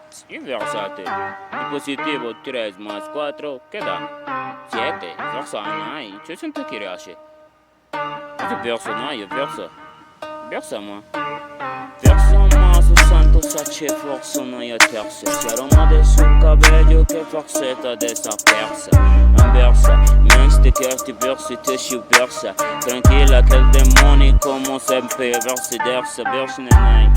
Sí, versátil. Dispositivo 3 más 4, ¿qué da? 7. Versa anai. Ce sunt chiriașe? Ce versa anai, versa. Versa, mă. Versa más santos a che forza no hay terza. Si aroma de su cabello que farseta de esa persa. En versa, menste que este versi te și versa. Tranquila que el demonio como sempre versa nenai.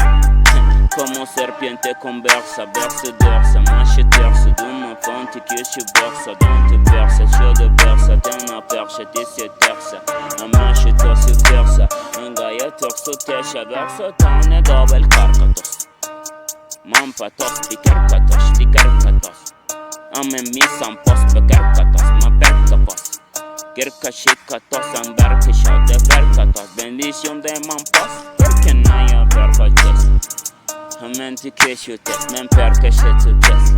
Como serpiente conversa, versa, mașe tersa. Dumă fonte que și versa, dante versa, și de versa, te una perșa, te se tersa. A mașe tersa versa, îngaie tersa, te și versa, tane dobel carcatos. Mam patos, ti carcatos. Am emis am post pe carcatos, mă perca pos. Gerca și catos, am berca și de vercatos. Bendición de mam post, perché n-ai a verca test. Menti que și test, men perca și tu test.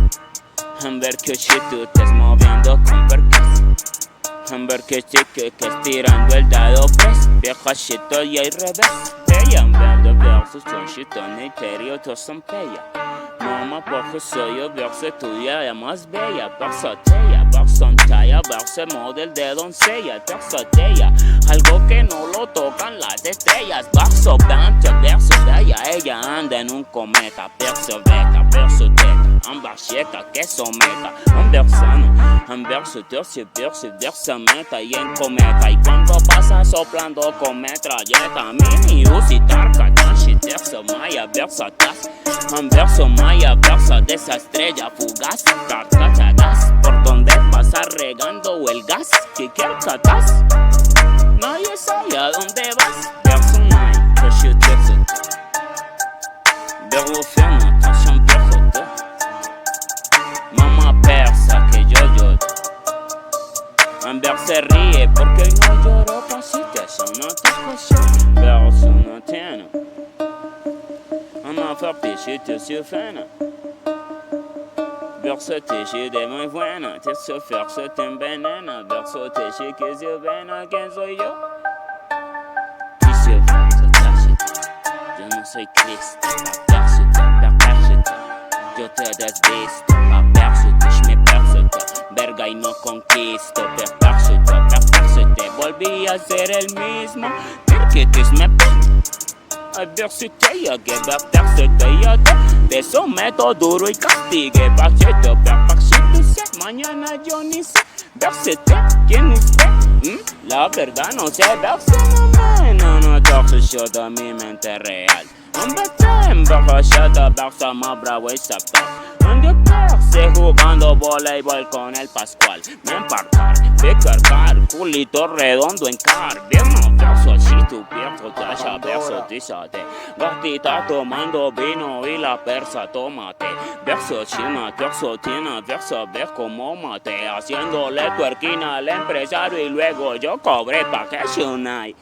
Am verca și tu test, moviendo con percas. Am verca și que tirando el dado pres. Vieja și tot y al revés. Ella en vez de versus son și ton interior todos son pella. Mamá, porque soy yo, verse tuya, la más bella, versatella, versantalla, verse model de doncella, versatella, algo que no lo tocan las estrellas, verso blanca, verso bella, ella anda en un cometa, verso beta, verso teta, ambarcheta, que someta, un verso tercio, verso meta y en cometa, y cuando pasa soplando con metralleta, mini usi tarca, tanchi, terzo maya, versatas, un verso maya, versa de esa estrella fugaz, carcachadas, por donde pasa regando el gas, que carcatas, nadie sabe a dónde vas, verso maya, verso terzo, verso fermo, tensión verso te, mamá persa que yo lloro, un verso ríe porque no lloro pasita, eso no te escucho, verso no tiene. Mamá faire péché te se fana. Verso te che de muy buena, te se verso te envenena, verso te che que se vena, ¿quién soy yo? Ti se verso te, yo no soy Cristo, per perso, yo te desvisto, per perso me perso, verga y no conquisto, per perso te, volví a ser el mismo, porque te me Adversiteia, que verseteia, te someto duro y castigue, parchito, parchito, sé, mañana yo ni sé, versete, ¿quién usted? La verdad no sé, verse no torce yo de mi mente real, un vete emborrachada, versa más bravo y sapta, un yo perse jugando voleibol con el Pascual, me emparcar, de cargar, culito redondo en car, bien verso así tu pierdo, talla, verso tízate, gatita tomando vino y la persa tómate, verso china, verso tina, verso ver como mate, haciéndole tuerquina al empresario y luego yo cobré pa' que se unai.